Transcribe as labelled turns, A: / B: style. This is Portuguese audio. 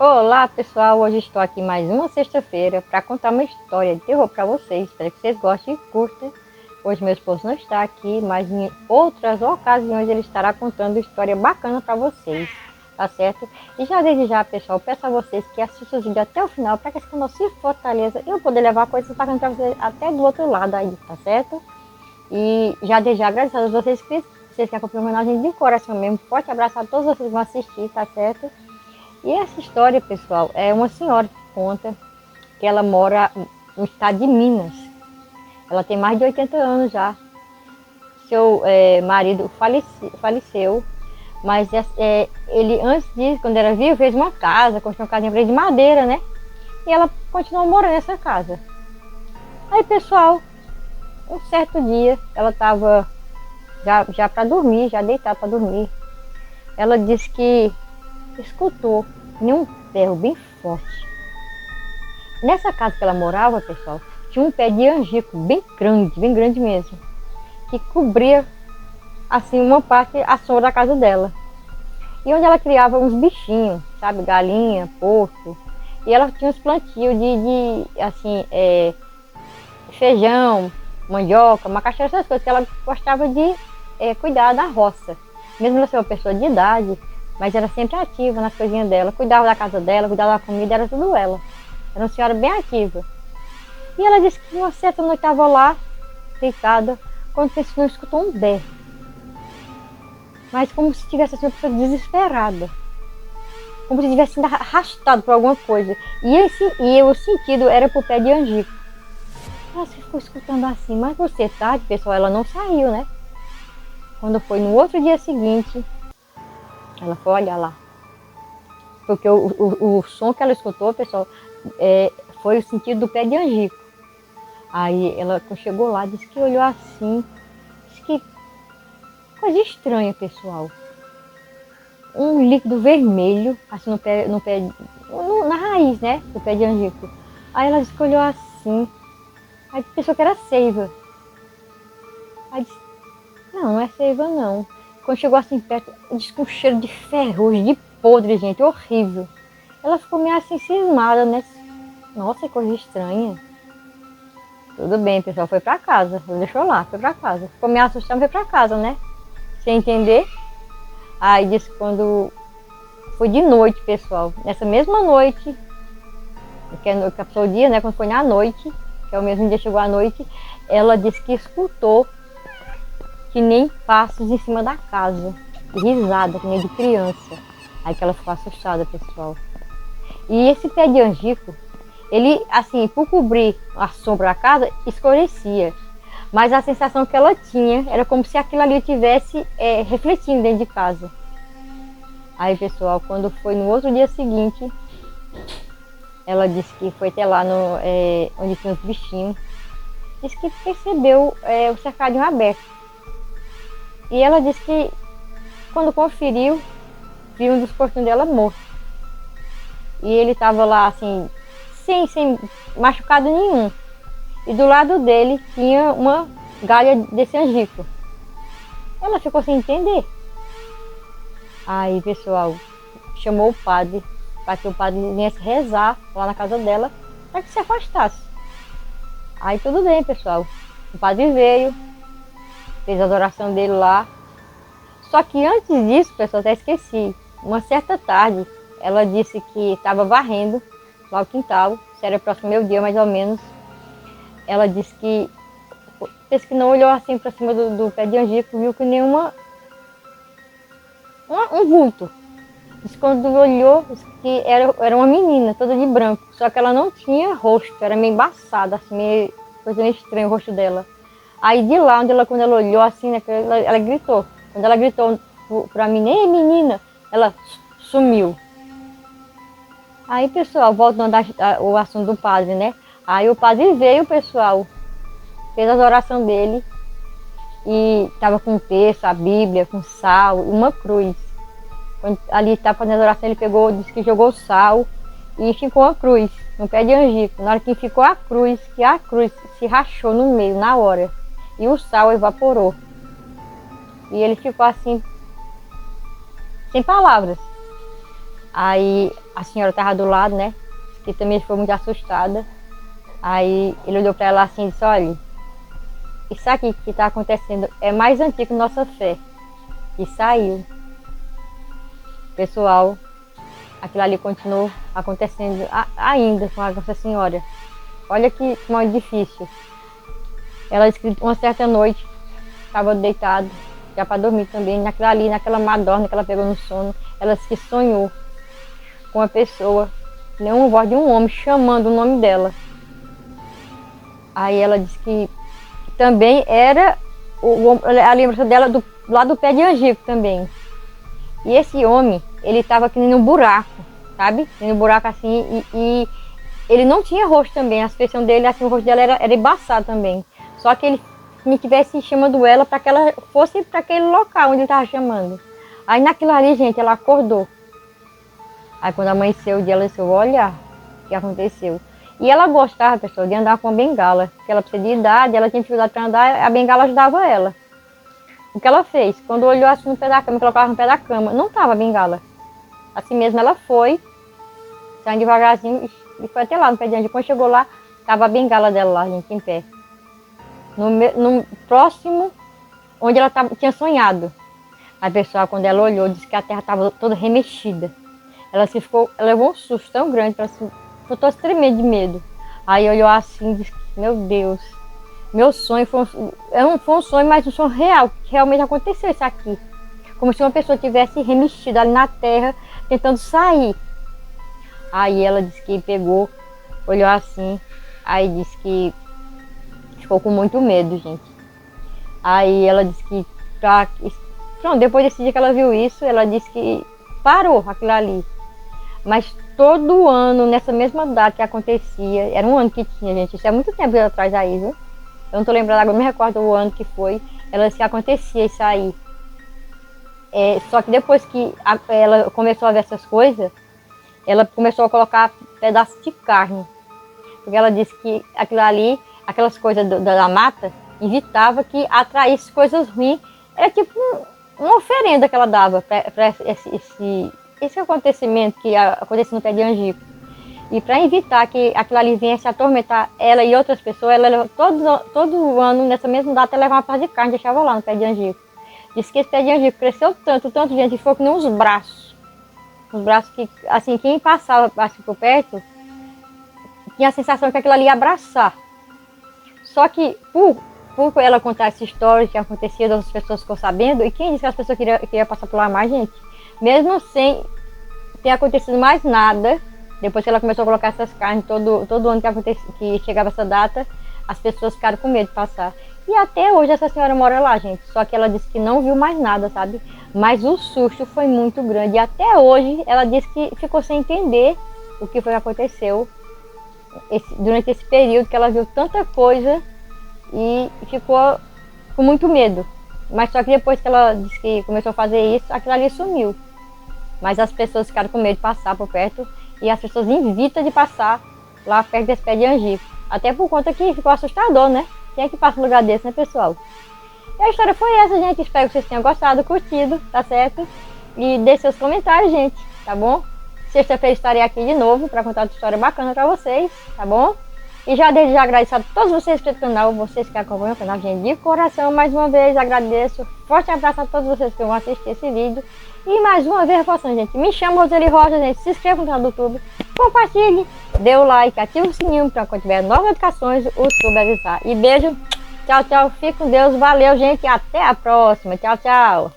A: Olá pessoal, hoje estou aqui mais uma sexta-feira para contar uma história de terror para vocês. Espero que vocês gostem e curtam. Hoje meu esposo não está aqui, mas em outras ocasiões ele estará contando história bacana para vocês, tá certo? E já desde já, pessoal, peço a vocês que assistam o vídeo até o final para que esse canal se fortaleça e eu poder levar coisas bacanas para vocês até do outro lado aí, tá certo? E já desde já agradeço a vocês que acompanham o canal de coração mesmo. Forte abraço a todos vocês que vão assistir, tá certo? E essa história, pessoal, é uma senhora que conta que ela mora no estado de Minas. Ela tem mais de 80 anos já. Seu marido faleceu, mas ele antes disso, quando era vivo, fez uma casa, construiu uma casinha para ele de madeira, né? E ela continuou morando nessa casa. Aí, pessoal, um certo dia, ela estava já para dormir, já deitada para dormir. Ela disse que escutou um berro bem forte. Nessa casa que ela morava, pessoal, tinha um pé de angico bem grande mesmo, que cobria assim uma parte, a sombra da casa dela. E onde ela criava uns bichinhos, sabe, galinha, porco. E ela tinha uns plantios de feijão, mandioca, macaxeira, essas coisas que ela gostava de cuidar da roça. Mesmo ela ser uma pessoa de idade, mas era sempre ativa nas coisinhas dela, cuidava da casa dela, cuidava da comida, era tudo ela. Era uma senhora bem ativa. E ela disse que uma certa noite estava lá, deitada, quando não escutou um berro. Mas como se tivesse assim, uma pessoa desesperada. Como se tivesse sido arrastado por alguma coisa. E o sentido era pro pé de angico. Ela ficou escutando assim, mas você tarde, pessoal, ela não saiu, né? Quando foi no outro dia seguinte, ela foi olhar lá. Porque o som que ela escutou, pessoal, foi o sentido do pé de angico. Aí ela chegou lá, disse que olhou assim, disse que coisa estranha, pessoal. Um líquido vermelho, assim na raiz, né, do pé de angico. Aí ela disse que olhou assim, aí pensou que era seiva. Aí disse, não é seiva não. Quando chegou assim perto, disse com um cheiro de ferrugem, de podre, gente, horrível. Ela ficou meio assim cismada, né? Nossa, que coisa estranha. Tudo bem, pessoal, foi pra casa. Ela deixou lá, foi pra casa. Ficou meio assustada, foi pra casa, né? Sem entender. Aí disse que quando foi de noite, pessoal. Nessa mesma noite, que passou o dia, né? Quando foi na noite, que é o mesmo dia chegou à noite, ela disse que escutou que nem passos em cima da casa. Risada, que nem de criança. Aí que ela ficou assustada, pessoal. E esse pé de angico, ele, assim, por cobrir a sombra da casa, escurecia. Mas a sensação que ela tinha era como se aquilo ali estivesse refletindo dentro de casa. Aí, pessoal, quando foi no outro dia seguinte, ela disse que foi até lá onde tinha os bichinhos. Disse que percebeu o cercadinho aberto. E ela disse que quando conferiu, viu um dos porquinhos dela morto. E ele estava lá assim, sem machucado nenhum. E do lado dele tinha uma galha desse angico. Ela ficou sem entender. Aí, pessoal, chamou o padre para que o padre viesse rezar lá na casa dela para que se afastasse. Aí tudo bem, pessoal. O padre veio, fez a adoração dele lá. Só que antes disso, pessoal, até esqueci. Uma certa tarde, ela disse que estava varrendo lá o quintal. Isso era próximo ao meu dia, mais ou menos. Ela disse que não olhou assim para cima do pé de angico, viu que nenhuma um vulto. Disse que quando olhou, disse que era uma menina, toda de branco. Só que ela não tinha rosto, era meio embaçada, assim, meio coisa meio estranha o rosto dela. Aí de lá, quando ela olhou assim, né, ela gritou. Quando ela gritou pra mim, ei menina, ela sumiu. Aí, pessoal, voltando ao assunto do padre, né? Aí o padre veio, pessoal, fez a oração dele e estava com um texto, a Bíblia, com sal e uma cruz. Quando ali estava fazendo a oração, ele pegou, disse que jogou sal e ficou a cruz no pé de angico. Na hora que ficou a cruz se rachou no meio, na hora. E o sal evaporou. E ele ficou assim, sem palavras. Aí a senhora estava do lado, né? Que também ficou muito assustada. Aí ele olhou para ela assim e disse, olha, isso aqui que está acontecendo é mais antigo que nossa fé. E saiu. Pessoal, aquilo ali continuou acontecendo ainda com a Nossa Senhora. Olha que como é difícil. Ela disse que uma certa noite estava deitada, já para dormir também, naquela madorna que ela pegou no sono. Ela disse que sonhou com uma pessoa, uma voz de um homem chamando o nome dela. Aí ela disse que também era a lembrança dela lá do pé de Angico também. E esse homem, ele estava aqui num buraco, sabe? Num buraco assim, e ele não tinha rosto também, a expressão dele, assim, o rosto dela era embaçado também. Só que ele estivesse chamando ela para que ela fosse para aquele local onde ele estava chamando. Aí naquilo ali, gente, ela acordou. Aí quando amanheceu o dia, ela disse, olha o que aconteceu. E ela gostava, pessoal, de andar com a bengala, porque ela precisa de idade, ela tinha dificuldade para andar, a bengala ajudava ela. O que ela fez? Quando olhou assim no pé da cama, colocava no pé da cama, não estava a bengala. Assim mesmo ela foi, saindo devagarzinho e foi até lá no pé de Angico. Quando chegou lá, estava a bengala dela lá, gente, em pé. No próximo, onde ela tinha sonhado. A pessoa, quando ela olhou, disse que a terra estava toda remexida. Ela levou um susto tão grande, que ela ficou a tremer de medo. Aí olhou assim e disse, meu Deus, meu sonho foi um sonho, mas um sonho real, que realmente aconteceu isso aqui. Como se uma pessoa tivesse remexido ali na terra, tentando sair. Aí ela disse que pegou, olhou assim, aí disse que ficou com muito medo, gente. Aí ela disse que, pronto, depois desse dia que ela viu isso, ela disse que parou aquilo ali. Mas todo ano, nessa mesma data que acontecia, era um ano que tinha, gente, isso é muito tempo atrás aí, viu? Eu não tô lembrando agora, não me recordo o ano que foi, ela disse que acontecia isso aí. Só que depois que ela começou a ver essas coisas, ela começou a colocar pedaços de carne. Porque ela disse que aquilo ali, aquelas coisas da mata, evitava que atraísse coisas ruins. Era tipo uma oferenda que ela dava para esse acontecimento que aconteceu no pé de Angico. E para evitar que aquilo ali viesse atormentar ela e outras pessoas, ela todo ano, nessa mesma data, ela levava uma parte de carne e deixava lá no pé de Angico. Disse que esse pé de Angico cresceu tanto, gente, que foi que nem uns braços. Os braços que, assim, quem passava assim, por perto, tinha a sensação que aquilo ali ia abraçar. Só que, por ela contar essa história que acontecia, outras pessoas ficou sabendo, e quem disse que as pessoas queriam passar por lá mais, gente? Mesmo sem ter acontecido mais nada, depois que ela começou a colocar essas carnes, todo ano que chegava essa data, as pessoas ficaram com medo de passar. E até hoje essa senhora mora lá, gente. Só que ela disse que não viu mais nada, sabe? Mas o susto foi muito grande. E até hoje ela disse que ficou sem entender o que foi que aconteceu durante esse período, que ela viu tanta coisa e ficou com muito medo. Mas só que depois que ela disse que começou a fazer isso, aquilo ali sumiu. Mas as pessoas ficaram com medo de passar por perto e as pessoas evitam de passar lá perto desse pé de Angico. Até por conta que ficou assustador, né? Quem é que passa um lugar desse, né, pessoal? E a história foi essa, gente. Espero que vocês tenham gostado, curtido, tá certo? E deixe seus comentários, gente, tá bom? Sexta-feira estarei aqui de novo para contar outra história bacana para vocês, tá bom? E já desde já agradeço a todos vocês pelo canal, vocês que acompanham o canal, gente, de coração. Mais uma vez agradeço. Forte abraço a todos vocês que vão assistir esse vídeo. E mais uma vez, reforçando, gente, me chamo Roseli Rocha, gente. Se inscreva no canal do YouTube, compartilhe, dê o like, ative o sininho para quando tiver novas notificações, o YouTube avisar. E beijo, tchau, tchau, fique com Deus, valeu, gente, até a próxima, tchau, tchau.